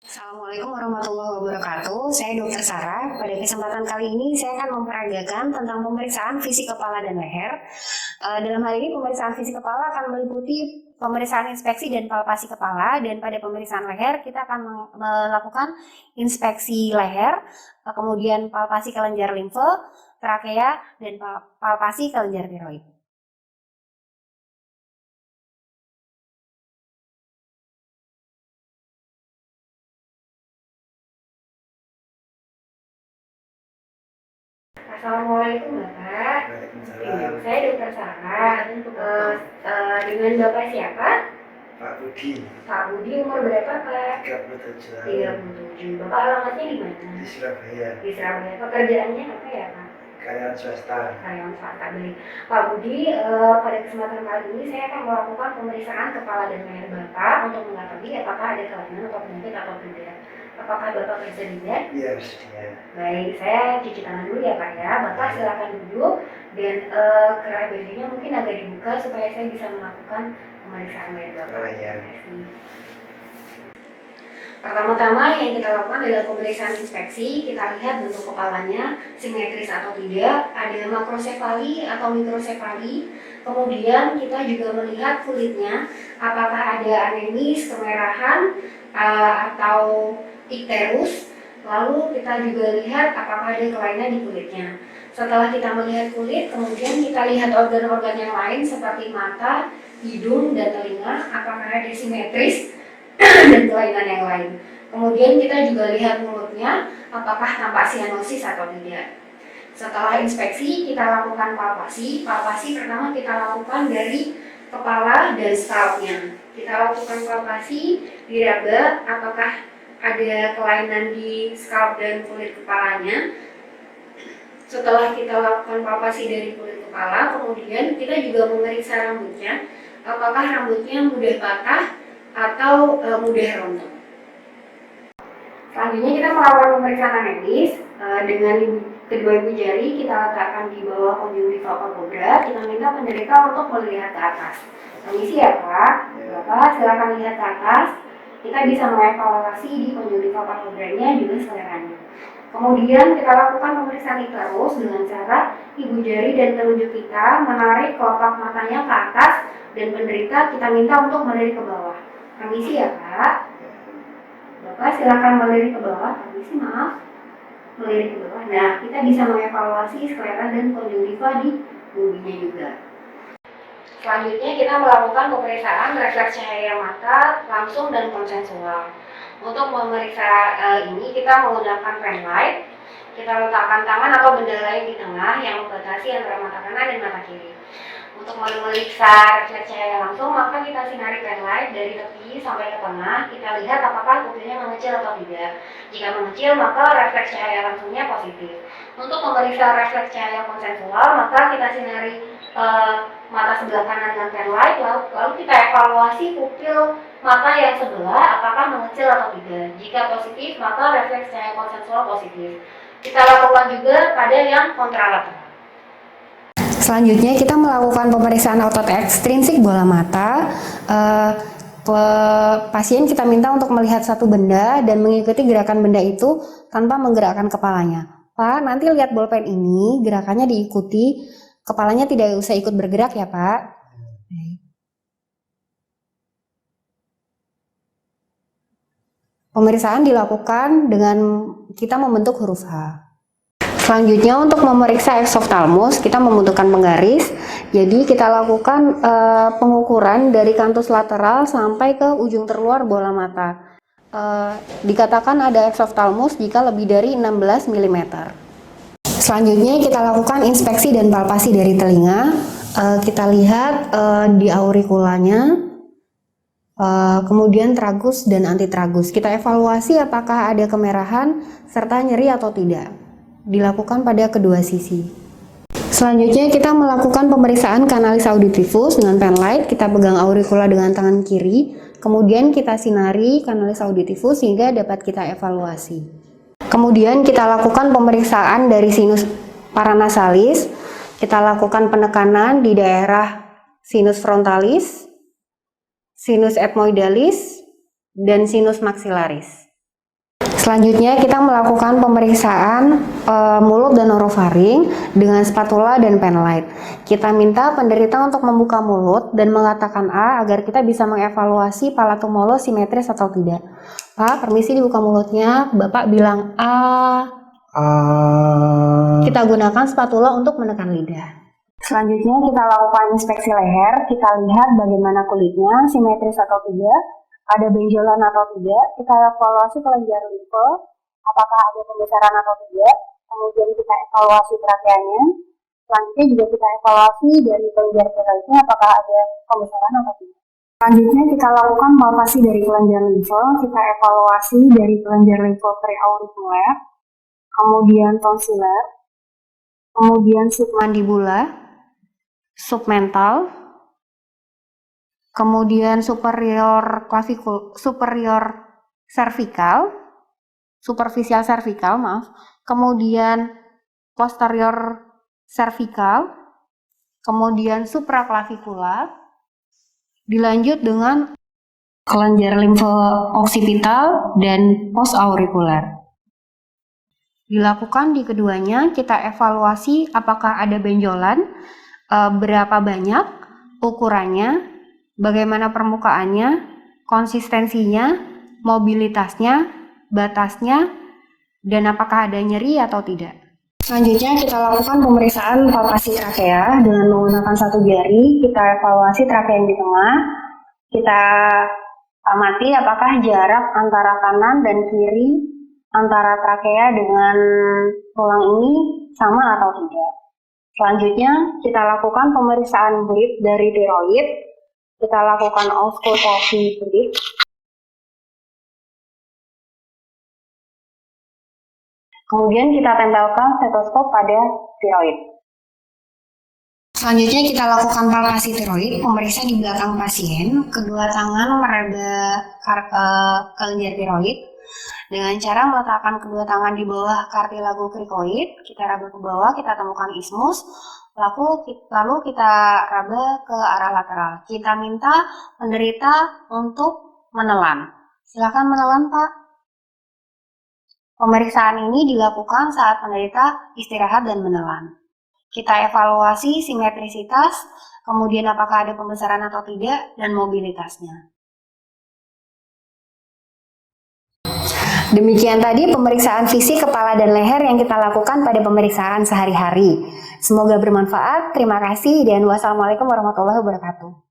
Assalamualaikum warahmatullahi wabarakatuh. Saya Dr. Sarah. Pada kesempatan kali ini saya akan memperagakan tentang pemeriksaan fisik kepala dan leher. Dalam hal ini pemeriksaan fisik kepala akan meliputi pemeriksaan inspeksi dan palpasi kepala, dan pada pemeriksaan leher kita akan melakukan inspeksi leher, kemudian palpasi kelenjar limfe, trakea, dan palpasi kelenjar tiroid. Assalamualaikum Bapak. Waalaikumsalam. Saya Dr. Sarah. Dengan Bapak siapa? Pak Budi. Pak Budi, umur berapa Pak? 37 tahun. 37. Bapak alamatnya di mana? Di Surabaya. Di Surabaya. Pekerjaannya apa ya Pak? Karyawan swasta. Karyawan swasta. Baik. Pak Budi, pada kesempatan kali ini saya akan melakukan pemeriksaan kepala dan leher Bapak untuk mengetahui apakah ada kelainan atau penyakit atau tidak. Apakah Bapak bersedia? Iya, bersedia. Baik, saya cuci tangan dulu ya Pak ya. Bapak silakan duduk, dan kerai bajunya mungkin agak dibuka supaya saya bisa melakukan pemeriksaan leher Bapak. Ya. Pertama-tama yang kita lakukan adalah pemeriksaan inspeksi. Kita lihat bentuk kepalanya simetris atau tidak, ada makrosefali atau mikrosefali. Kemudian kita juga melihat kulitnya, apakah ada anemis, kemerahan, atau ikterus. Lalu kita juga lihat apakah ada kelainan di kulitnya. Setelah kita melihat kulit, kemudian kita lihat organ-organ yang lain seperti mata, hidung, dan telinga, apakah ada simetris dan kelainan yang lain. Kemudian kita juga lihat mulutnya, apakah tampak sianosis atau tidak. Setelah inspeksi, kita lakukan palpasi. Palpasi pertama kita lakukan dari kepala dan scalpnya. Kita lakukan palpasi, diraba apakah ada kelainan di scalp dan kulit kepalanya. Setelah kita lakukan palpasi dari kulit kepala, kemudian kita juga memeriksa rambutnya, apakah rambutnya mudah patah atau mudah rontok. Selanjutnya kita melakukan pemeriksaan anatomis. Dengan kedua ibu jari kita letakkan di bawah konjungtiva palpebra. Kita minta penderita untuk melihat ke atas. Permisi ya Pak. Bapak silakan lihat ke atas. Kita bisa mengevaluasi di konjungtiva palpebranya juga seleranya. Kemudian kita lakukan pemeriksaan ikterus dengan cara ibu jari dan telunjuk kita menarik kelopak matanya ke atas, dan penderita kita minta untuk melirik ke bawah. Permisi ya Pak. Bapak silakan melirik ke bawah. Permisi, maaf. Melirik ke bawah. Nah, kita bisa mengevaluasi sklera dan konjungtiva di bumbunya juga. Selanjutnya kita melakukan pemeriksaan refleks cahaya mata langsung dan konsensual. Untuk memeriksa ini kita menggunakan pen light. Kita letakkan tangan atau benda lain di tengah yang membatasi antara mata kanan dan mata kiri. Untuk memeriksa refleks cahaya langsung, maka kita sinari pen light dari tepi sampai ke tengah. Kita lihat apakah pupilnya mengecil atau tidak. Jika mengecil, maka refleks cahaya langsungnya positif. Untuk memeriksa refleks cahaya konsensual, maka kita sinari mata sebelah kanan dengan pen light, lalu kita evaluasi pupil mata yang sebelah apakah mengecil atau tidak. Jika positif, maka refleks cahaya konsensual positif. Kita lakukan juga pada yang kontralateral. Selanjutnya kita melakukan pemeriksaan otot ekstrinsik bola mata. Pasien kita minta untuk melihat satu benda dan mengikuti gerakan benda itu tanpa menggerakkan kepalanya. Pak, nanti lihat bolpen ini, gerakannya diikuti, kepalanya tidak usah ikut bergerak ya Pak. Pemeriksaan dilakukan dengan kita membentuk huruf H. Selanjutnya untuk memeriksa eksoftalmus kita membutuhkan penggaris. Jadi kita lakukan pengukuran dari kantus lateral sampai ke ujung terluar bola mata. Dikatakan ada eksoftalmus jika lebih dari 16 mm. Selanjutnya kita lakukan inspeksi dan palpasi dari telinga. Kita lihat di aurikulanya, kemudian tragus dan antitragus. Kita evaluasi apakah ada kemerahan serta nyeri atau tidak. Dilakukan pada kedua sisi. Selanjutnya kita melakukan pemeriksaan kanalis auditivus dengan pen light. Kita pegang auricula dengan tangan kiri, kemudian kita sinari kanalis auditivus sehingga dapat kita evaluasi. Kemudian kita lakukan pemeriksaan dari sinus paranasalis. Kita lakukan penekanan di daerah sinus frontalis, sinus ethmoidalis, dan sinus maxillaris. Selanjutnya kita melakukan pemeriksaan mulut dan orofaring dengan spatula dan pen light. Kita minta penderita untuk membuka mulut dan mengatakan A agar kita bisa mengevaluasi palatumolo simetris atau tidak. Pak, permisi dibuka mulutnya. Bapak bilang A. Kita gunakan spatula untuk menekan lidah. Selanjutnya kita lakukan inspeksi leher. Kita lihat bagaimana kulitnya, simetris atau tidak, ada benjolan atau tidak. Kita evaluasi kelenjar limfe, apakah ada pembesaran atau tidak. Kemudian kita evaluasi trakeanya. Selanjutnya juga kita evaluasi dari kelenjar tiroidnya, apakah ada pembesaran atau tidak. Selanjutnya kita lakukan palpasi dari kelenjar limfe. Kita evaluasi dari kelenjar limfe preaurikuler, kemudian tonsiler, kemudian submandibula, submental, kemudian superior cervical, superficial cervical, kemudian posterior cervical, kemudian supraclavicular, dilanjut dengan kelenjar limfe occipital dan postaurikuler. Dilakukan di keduanya, kita evaluasi apakah ada benjolan, berapa banyak, ukurannya, bagaimana permukaannya, konsistensinya, mobilitasnya, batasnya, dan apakah ada nyeri atau tidak. Selanjutnya kita lakukan pemeriksaan palpasi trakea dengan menggunakan satu jari. Kita evaluasi trakea yang di tengah. Kita amati apakah jarak antara kanan dan kiri antara trakea dengan tulang ini sama atau tidak. Selanjutnya kita lakukan pemeriksaan bleed dari tiroid. Kita lakukan auskultasi bleed. Kemudian kita tempelkan stetoskop pada tiroid. Selanjutnya kita lakukan palpasi tiroid, pemeriksa di belakang pasien, kedua tangan meraba kelenjar tiroid dengan cara meletakkan kedua tangan di bawah kartilago krikoid. Kita raba ke bawah, kita temukan ismus, lalu kita raba ke arah lateral. Kita minta penderita untuk menelan. Silakan menelan, Pak. Pemeriksaan ini dilakukan saat penderita istirahat dan menelan. Kita evaluasi simetrisitas, kemudian apakah ada pembesaran atau tidak, dan mobilitasnya. Demikian tadi pemeriksaan fisik kepala dan leher yang kita lakukan pada pemeriksaan sehari-hari. Semoga bermanfaat. Terima kasih dan wassalamualaikum warahmatullahi wabarakatuh.